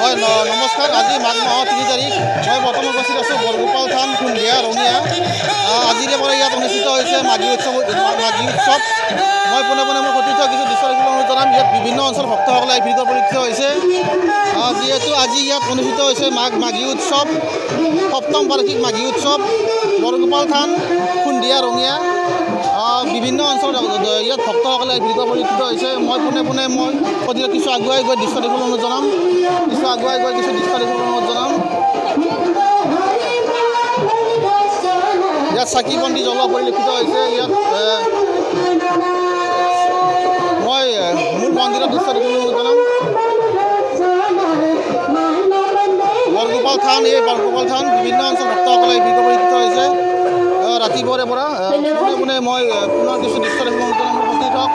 হয় নমস্কাৰ। আজি মাঘ মাহৰ 3 তাৰিখ। মই বৰ্তমান উপস্থিত আছোঁ বৰগোপাল থান খুন্দিয়া ৰঙিয়া। আজিৰে পৰা ইয়াত অনুষ্ঠিত হৈছে মাঘী উৎসৱ। মই পোনে পোনে মোৰ সতীৰ্থ কিছু দৃশ্য দেখিবলৈ জনাম। ইয়াত বিভিন্ন অঞ্চল ভক্তসকলে ভিতৰত পৰিলক্ষিত হৈছে। যিহেতু আজি ইয়াত অনুষ্ঠিত হৈছে মাঘী উৎসৱ, 7ম বাৰ্ষিক মাঘী উৎসৱ বৰগোপাল থান খুন্দিয়া ৰঙিয়া। বিভিন্ন অঞ্চলত ইয়াত ভক্তসকলে ভিতৰত পৰিলক্ষিত হৈছে। মই পোনে পোনে মই সতীৰ্থ কিছু আগুৱাই গৈ দৃশ্য দেখিবলৈ জনাম। ইয়াত চাকি বন্তি জ্বলোৱা পৰিলক্ষিত হৈছে। ইয়াত মই মূল মন্দিৰৰ দৃশ্য দেখিবলৈ জনাম। বৰগোপাল থান বিভিন্ন অঞ্চল ভক্তসকলে ভিতৰত পৰিলক্ষিত হৈছে। ৰাতিপুৱাৰে পৰা পোনে পোনে মই পুনৰ কিছু দৃশ্য দেখিবলৈ জনাম মোৰ সতীৰ্থক।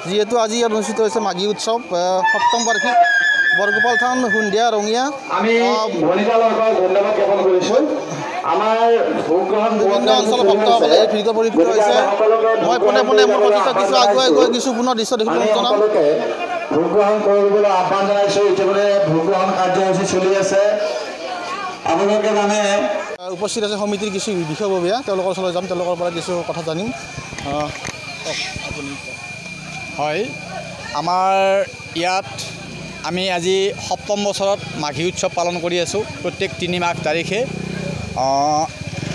যিহেতু আজি ইয়াত অনুষ্ঠিত হৈছে মাঘী উৎসৱ, 7ম বাৰ্ষিক বৰগোপাল থান খুন্দিয়া ৰঙিয়া। বিভিন্ন অঞ্চলৰ ভক্তসকলে এই ভিতৰত পৰিলক্ষিত হৈছে। মই পোনে পোনে মোৰ সতীৰ্থ কিছু আগুৱাই গৈ কিছু পুনৰ দৃশ্য দেখিবলৈ জনাম। ভোগ গ্ৰহণ কৰিবলৈ আহ্বান জনাইছোঁ। ইতিমধ্যে ভোগ গ্ৰহণ কাৰ্যসূচী চলি আছে। আপোনালোকে জানে উপস্থিত আছে সমিতিৰ কিছু বিষয়ববীয়া, তেওঁলোকৰ ওচৰলৈ যাম, তেওঁলোকৰ পৰা কিছু কথা জানিম। হয়, আমাৰ ইয়াত আমি আজি 7ম বছৰত মাঘী উৎসৱ পালন কৰি আছোঁ প্ৰত্যেক 3 মাঘ তাৰিখে।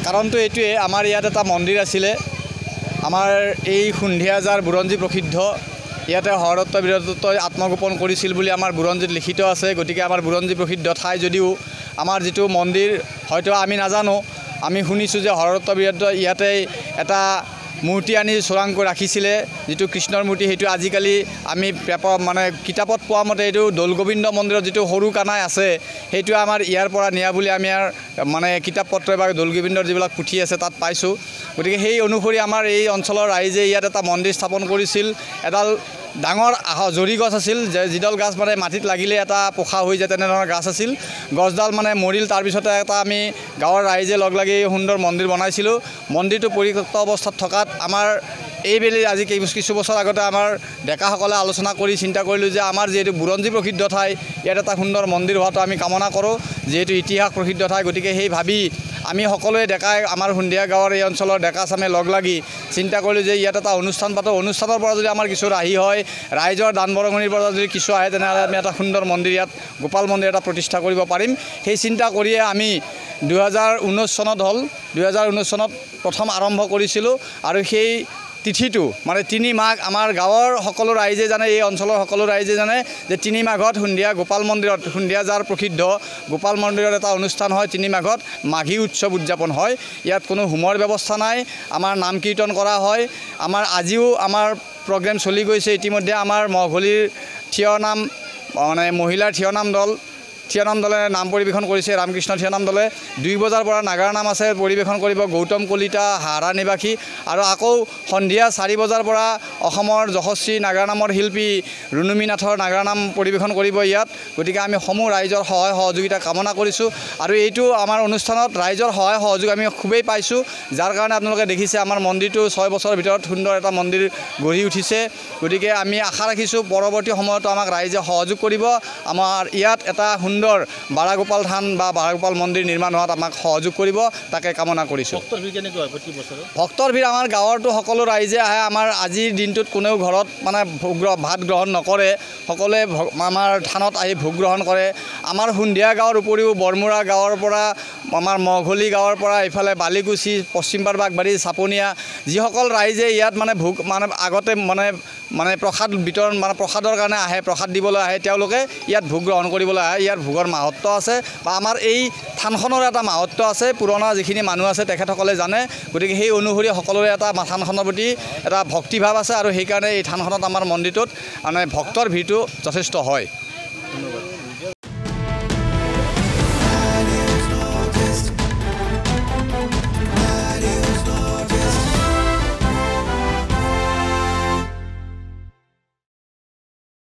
কাৰণটো এইটোৱে, আমাৰ ইয়াত এটা মন্দিৰ আছিলে, আমাৰ এই সন্ধিয়া যাৰ বুৰঞ্জী প্ৰসিদ্ধ। ইয়াতে হৰদত্ত বীৰদত্তই আত্মগোপন কৰিছিল বুলি আমাৰ বুৰঞ্জীত লিখিত আছে। গতিকে আমাৰ বুৰঞ্জী প্ৰসিদ্ধ ঠাই যদিও আমাৰ যিটো মন্দিৰ হয়তো আমি নাজানো, আমি শুনিছোঁ যে হৰদত্ত বীৰদত্তই ইয়াতে এটা মূৰ্তি আনি চোৰাংকৈ ৰাখিছিলে, যিটো কৃষ্ণৰ মূৰ্তি। সেইটো আজিকালি আমি কিতাপত পোৱা মতে এইটো দৌল গোবিন্দ মন্দিৰত যিটো সৰু কানাই আছে, সেইটোৱে আমাৰ ইয়াৰ পৰা নিয়া বুলি আমি কিতাপ পত্ৰ বা দৌল গোবিন্দৰ যিবিলাক পুথি আছে তাত পাইছোঁ। গতিকে সেই অনুসৰি আমাৰ এই অঞ্চলৰ ৰাইজে ইয়াত এটা মন্দিৰ স্থাপন কৰিছিল। এডাল ডাঙৰ জৰি গছ আছিল, যিডাল গছ মাটিত লাগিলে এটা পোখা হৈ যায়, তেনেধৰণৰ গছ আছিল। গছডাল মৰিল। তাৰপিছতে আমি গাঁৱৰ ৰাইজে লগ লাগি সুন্দৰ মন্দিৰ বনাইছিলোঁ। মন্দিৰটো পৰিত্যক্ত অৱস্থাত থকাত আমাৰ এইবেলি আজি কিছু বছৰ আগতে আমাৰ ডেকাসকলে আলোচনা কৰি চিন্তা কৰিলোঁ যে আমাৰ যিহেতু বুৰঞ্জী প্ৰসিদ্ধ ঠাই, ইয়াত এটা সুন্দৰ মন্দিৰ হোৱাটো আমি কামনা কৰোঁ, যিহেতু ইতিহাস প্ৰসিদ্ধ ঠাই। গতিকে সেই ভাবি আমি সকলোৱে ডেকাই আমাৰ সন্ধিয়া গাঁৱৰ এই অঞ্চলৰ ডেকাচামে লগ লাগি চিন্তা কৰিলোঁ যে ইয়াত এটা অনুষ্ঠান পাতোঁ। অনুষ্ঠানৰ পৰা যদি আমাৰ কিছু ৰাহি হয়, ৰাইজৰ দান বৰঙণিৰ পৰা যদি কিছু আহে, তেনেহ'লে আমি এটা সুন্দৰ মন্দিৰ ইয়াত গোপাল মন্দিৰ এটা প্ৰতিষ্ঠা কৰিব পাৰিম। সেই চিন্তা কৰিয়ে আমি 2019 চনত 2019 চনত প্ৰথম আৰম্ভ কৰিছিলোঁ। আৰু সেই তিথিটো 3 মাঘ আমাৰ গাঁৱৰ সকলো ৰাইজে জানে, এই অঞ্চলৰ সকলো ৰাইজে জানে যে 3 মাঘত সন্ধিয়া গোপাল মন্দিৰত, সন্ধিয়া যাৰ প্ৰসিদ্ধ গোপাল মন্দিৰত এটা অনুষ্ঠান হয়। 3 মাঘত মাঘী উৎসৱ উদযাপন হয়। ইয়াত কোনো হোমৰ ব্যৱস্থা নাই, আমাৰ নাম কীৰ্তন কৰা হয়। আমাৰ আজিও আমাৰ প্ৰগ্ৰেম চলি গৈছে। ইতিমধ্যে আমাৰ মহঘলীৰ থিয়নাম মহিলাৰ থিয়নাম দলে নাম পৰিৱেশন কৰিছে। ৰামকৃষ্ণ থিয়নাম দলে 2 বজাৰ পৰা নাগাৰা নাম আছে, পৰিৱেশন কৰিব গৌতম কলিতা হাৰা নিবাসী। আৰু আকৌ সন্ধিয়া 4 বজাৰ পৰা অসমৰ যশস্বী নাগাৰা নামৰ শিল্পী ৰুণুমী নাথৰ নাগাৰা নাম পৰিৱেশন কৰিব ইয়াত। গতিকে আমি সমূহ ৰাইজৰ সহায় সহযোগিতা কামনা কৰিছোঁ। আৰু এইটো আমাৰ অনুষ্ঠানত ৰাইজৰ সহায় সহযোগ আমি খুবেই পাইছোঁ, যাৰ কাৰণে আপোনালোকে দেখিছে আমাৰ মন্দিৰটো 6 বছৰৰ ভিতৰত সুন্দৰ এটা মন্দিৰ গঢ়ি উঠিছে। গতিকে আমি আশা ৰাখিছোঁ পৰৱৰ্তী সময়তো আমাক ৰাইজে সহযোগ কৰিব, আমাৰ ইয়াত এটা সুন্দৰ বাৰাগোপাল থান বা বাৰাগোপাল মন্দিৰ নিৰ্মাণ হোৱাত আমাক সহযোগ কৰিব, তাকে কামনা কৰিছোঁ। ভক্তৰ ভিৰ আমাৰ গাঁৱৰতো সকলো ৰাইজে আহে। আমাৰ আজিৰ দিনটোত কোনেও ঘৰত ভাত গ্ৰহণ নকৰে, সকলোৱে আমাৰ থানত আহি ভোগ গ্ৰহণ কৰে। আমাৰ সন্ধিয়া গাঁৱৰ উপৰিও বৰমুৰা গাঁৱৰ পৰা, আমাৰ মহঘলী গাঁৱৰ পৰা, ইফালে বালিকুচি, পশ্চিমপাৰ বাগবাৰী, চাপনীয়া, যিসকল ৰাইজে ইয়াত ভোগ আগতে প্ৰসাদ বিতৰণ প্ৰসাদৰ কাৰণে আহে, প্ৰসাদ দিবলৈ আহে, তেওঁলোকে ইয়াত ভোগ গ্ৰহণ কৰিবলৈ আহে। ইয়াৰ ভোগৰ মাহাত্ম্য আছে বা আমাৰ এই থানখনৰ এটা মাহাত্ম্য আছে, পুৰণা যিখিনি মানুহ আছে তেখেতসকলে জানে। গতিকে সেই অনুসৰি সকলোৰে এটা থানখনৰ প্ৰতি এটা ভক্তিভাৱ আছে, আৰু সেইকাৰণে এই থানখনত আমাৰ মন্দিৰটোত ভক্তৰ ভিৰটো যথেষ্ট হয়।